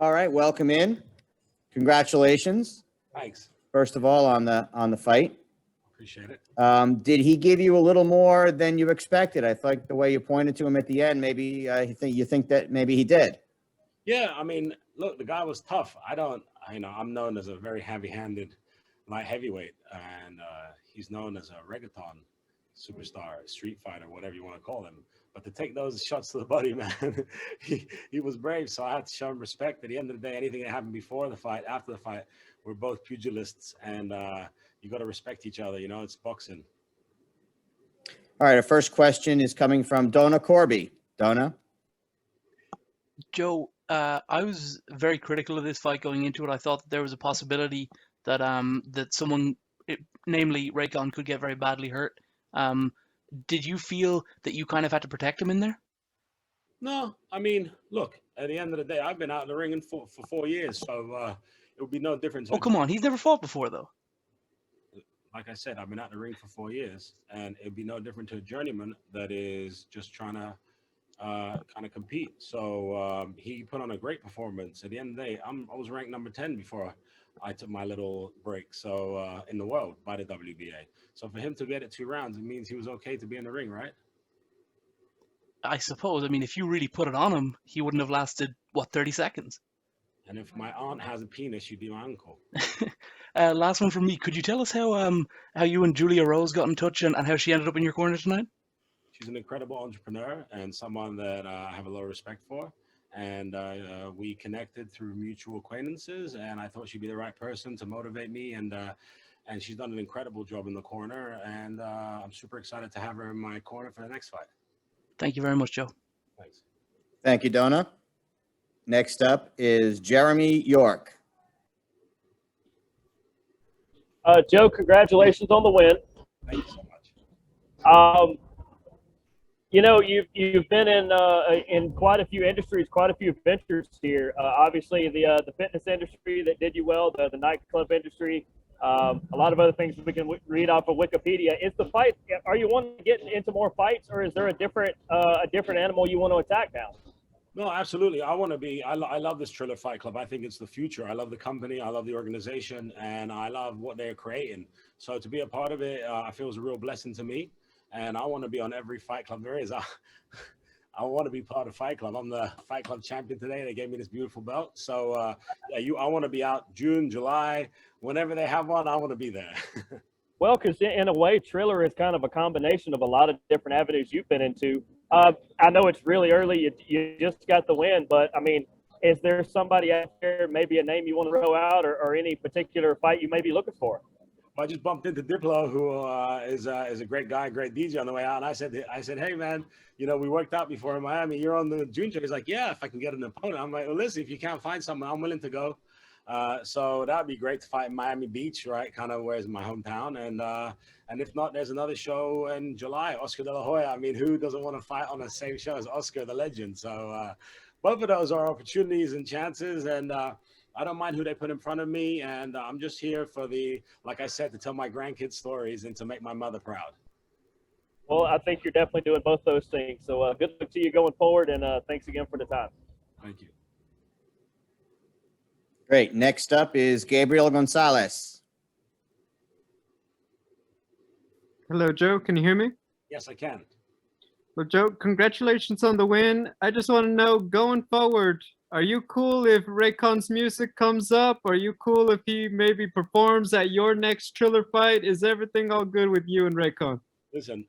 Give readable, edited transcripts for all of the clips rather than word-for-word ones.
All right, welcome in. Congratulations, Thanks. first of all, on the fight. Appreciate it. Did he give you a little more than you expected? I thought the way you pointed to him at the end, maybe you think that maybe he did. Yeah, I mean, look, the guy was tough. I'm known as a very heavy-handed light heavyweight, and he's known as a reggaeton superstar, street fighter, whatever you want to call him. But to take those shots to the body, man, he was brave. So I had to show him respect. At the end of the day, anything that happened before the fight, after the fight, we're both pugilists, and you got to respect each other. You know, it's boxing. All right, our first question is coming from Donna Corby. Donna? Joe, I was very critical of this fight going into it. I thought that there was a possibility that that someone, namely Reykon, could get very badly hurt. Did you feel that you kind of had to protect him in there? No, I mean, look, at the end of the day, I've been out in the ring for 4 years, so it would be no difference. Oh, come on. He's never fought before, though. Like I said, I've been out in the ring for 4 years, and it'd be no different to a journeyman that is just trying to kind of compete. So he put on a great performance. At the end of the day, I was ranked number 10 before I took my little break. So in the world by the WBA. So for him to get it 2 rounds, it means he was okay to be in the ring, right? I suppose. I mean, if you really put it on him, he wouldn't have lasted, 30 seconds? And if my aunt has a penis, she'd be my uncle. Last one from me. Could you tell us how you and Julia Rose got in touch and how she ended up in your corner tonight? She's an incredible entrepreneur and someone that I have a lot of respect for. And we connected through mutual acquaintances, and I thought she'd be the right person to motivate me. And she's done an incredible job in the corner, and I'm super excited to have her in my corner for the next fight. Thank you very much, Joe. Thanks. Thank you, Donna. Next up is Jeremy York. Joe, congratulations on the win. Thank you so much. You know, you've been in quite a few industries, quite a few ventures here. Obviously, the fitness industry that did you well, the nightclub industry, a lot of other things we can read off of Wikipedia. Is the fight? Are you wanting to get into more fights, or is there a different animal you want to attack now? No, absolutely. I want to be. I love this Triller Fight Club. I think it's the future. I love the company. I love the organization, and I love what they're creating. So to be a part of it, I feel is a real blessing to me. And I want to be on every fight club there is. I want to be part of Fight Club. I'm the Fight Club champion today. They gave me this beautiful belt. So I want to be out June, July, whenever they have one. I want to be there. Well, because in a way, Triller is kind of a combination of a lot of different avenues you've been into. I know it's really early. You just got the win, but I mean, is there somebody out there, maybe a name you want to throw out, or any particular fight you may be looking for? I just bumped into Diplo, who is a great guy, great DJ on the way out. And I said, hey, man, you know, we worked out before in Miami. You're on the June show. He's like, yeah, if I can get an opponent. I'm like, well, listen, if you can't find someone, I'm willing to go. So that'd be great to fight in Miami Beach, right? Kind of where is my hometown. And if not, there's another show in July, Oscar de la Hoya. I mean, who doesn't want to fight on the same show as Oscar, the legend? So both of those are opportunities and chances. And I don't mind who they put in front of me. And I'm just here for like I said, to tell my grandkids stories and to make my mother proud. Well, I think you're definitely doing both those things. So good luck to you going forward. And thanks again for the time. Thank you. Great. Next up is Gabriel Gonzalez. Hello, Joe. Can you hear me? Yes, I can. Well, Joe, congratulations on the win. I just want to know, going forward, are you cool if Raycon's music comes up? Are you cool if he maybe performs at your next Triller fight? Is everything all good with you and Reykon? Listen,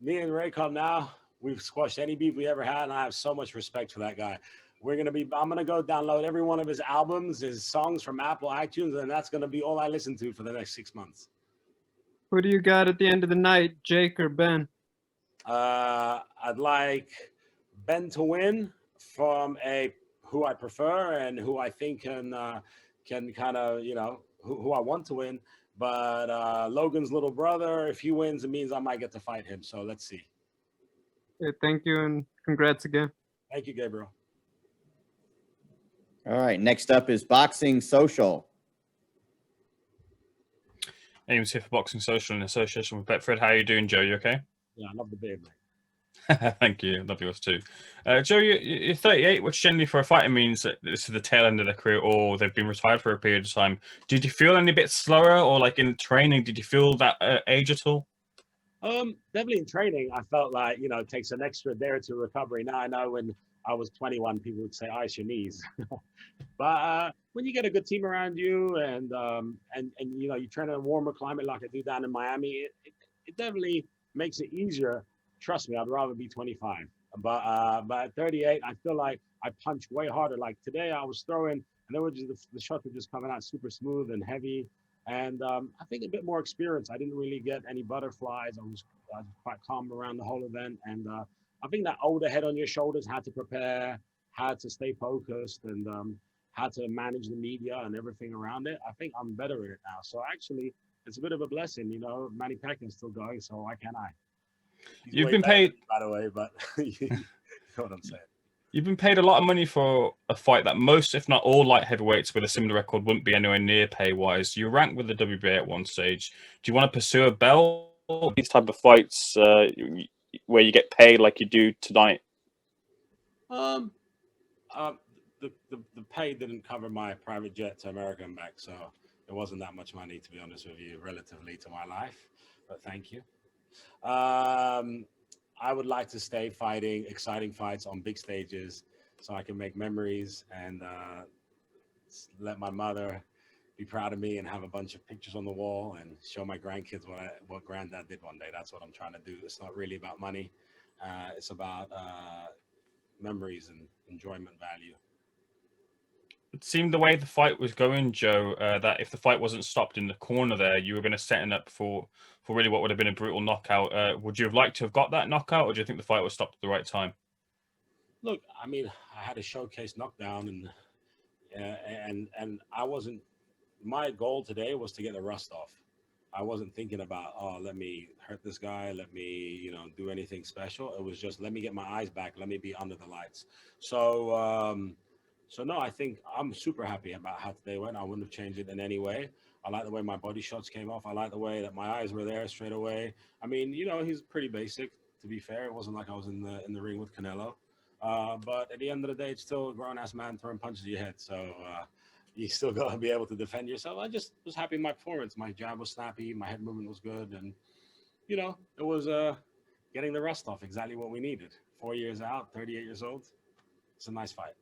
me and Reykon now, we've squashed any beef we ever had, and I have so much respect for that guy. I'm going to go download every one of his albums, his songs from Apple iTunes, and that's going to be all I listen to for the next 6 months. Who do you got at the end of the night, Jake or Ben? I'd like Ben to win from who I prefer and who I think can kind of, you know, who I want to win. But Logan's little brother, if he wins, it means I might get to fight him. So let's see. Okay, thank you, and congrats again. Thank you, Gabriel. All right. Next up is Boxing Social. Ames here for Boxing Social in association with Betfred. How are you doing, Joe? You okay? Yeah, I love the beard, man. Thank you. Love yours too. Joe, you're 38, which generally for a fighter means that this is the tail end of their career or they've been retired for a period of time. Did you feel any bit slower or like in training, did you feel that age at all? Definitely in training, I felt like, it takes an extra day or two recovery. Now I know when I was 21, people would say, ice your knees. But when you get a good team around you and you train in a warmer climate like I do down in Miami, it definitely makes it easier. Trust me, I'd rather be 25. But at 38, I feel like I punch way harder. Like today, I was throwing, and there were just the shots were just coming out super smooth and heavy. And I think a bit more experience. I didn't really get any butterflies. I was quite calm around the whole event. And I think that older head on your shoulders, how to prepare, how to stay focused, and how to manage the media and everything around it. I think I'm better at it now. So actually, it's a bit of a blessing. Manny Pacquiao's still going, so why can't I? You've been paid, by the way, but you know what I'm saying. You've been paid a lot of money for a fight that most, if not all, light heavyweights with a similar record wouldn't be anywhere near pay-wise. You ranked with the WBA at one stage. Do you want to pursue a belt? These type of fights where you get paid like you do tonight? The pay didn't cover my private jet to America and back, so it wasn't that much money, to be honest with you, relatively to my life. But thank you. I would like to stay fighting exciting fights on big stages so I can make memories and let my mother be proud of me and have a bunch of pictures on the wall and show my grandkids what granddad did one day. That's what I'm trying to do. It's not really about money. It's about memories and enjoyment value. It seemed the way the fight was going, Joe, that if the fight wasn't stopped in the corner there, you were going to set it up for really what would have been a brutal knockout. Would you have liked to have got that knockout, or do you think the fight was stopped at the right time? Look, I mean, I had a showcase knockdown, and I wasn't. My goal today was to get the rust off. I wasn't thinking about, let me hurt this guy, let me, do anything special. It was just, let me get my eyes back, let me be under the lights. So no, I think I'm super happy about how today went. I wouldn't have changed it in any way. I like the way my body shots came off. I like the way that my eyes were there straight away. I mean, he's pretty basic, to be fair. It wasn't like I was in the ring with Canelo. But at the end of the day, it's still a grown-ass man throwing punches at your head. So you still got to be able to defend yourself. I just was happy with my performance. My jab was snappy. My head movement was good. And, it was getting the rust off, exactly what we needed. 4 years out, 38 years old. It's a nice fight.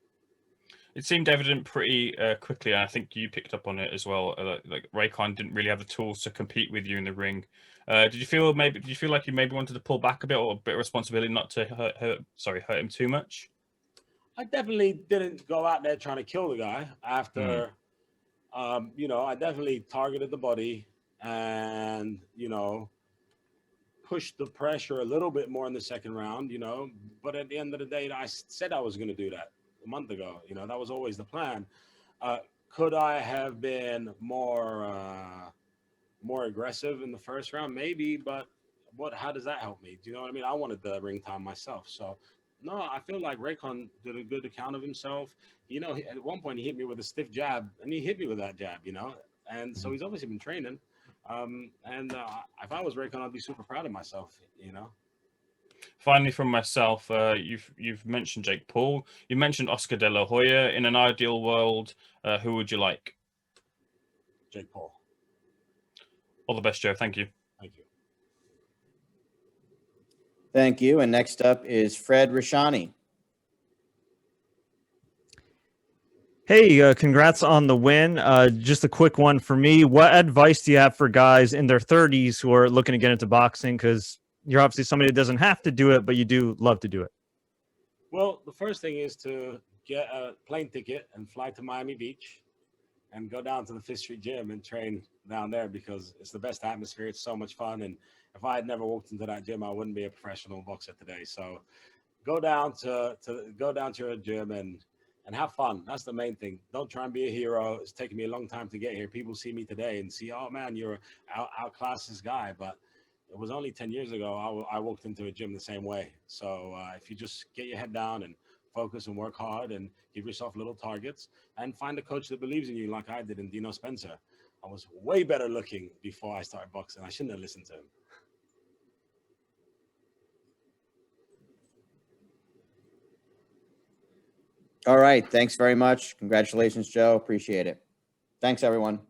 It seemed evident pretty quickly, and I think you picked up on it as well. Like Reykon didn't really have the tools to compete with you in the ring. Did you feel like you maybe wanted to pull back a bit, or a bit of responsibility not to hurt him too much? I definitely didn't go out there trying to kill the guy after. I definitely targeted the body and pushed the pressure a little bit more in the second round. But at the end of the day, I said I was going to do that a month ago. That was always the plan. Could I have been more aggressive in the first round? Maybe, but how does that help me? Do you know what I mean? I wanted the ring time myself. So no, I feel like Reykon did a good account of himself. At one point he hit me with a stiff jab, and he hit me with that jab, and so he's obviously been training. If I was Reykon, I'd be super proud of myself, Finally, from myself, you've mentioned Jake Paul. You mentioned Oscar De La Hoya. In an ideal world, who would you like? Jake Paul. All the best, Joe. Thank you. Thank you. Thank you. And next up is Fred Roshani. Hey, congrats on the win. Just a quick one for me. What advice do you have for guys in their 30s who are looking to get into boxing? Because you're obviously somebody that doesn't have to do it, but you do love to do it. Well, the first thing is to get a plane ticket and fly to Miami Beach and go down to the Fifth Street Gym and train down there, because it's the best atmosphere. It's so much fun. And if I had never walked into that gym, I wouldn't be a professional boxer today. So go down to a gym and have fun. That's the main thing. Don't try and be a hero. It's taken me a long time to get here. People see me today and see, oh man, you're outclassed this guy. But it was only 10 years ago I walked into a gym the same way. So if you just get your head down and focus and work hard and give yourself little targets and find a coach that believes in you, like I did in Dino Spencer. I was way better looking before I started boxing. I shouldn't have listened to him. All right. Thanks very much. Congratulations, Joe. Appreciate it. Thanks, everyone.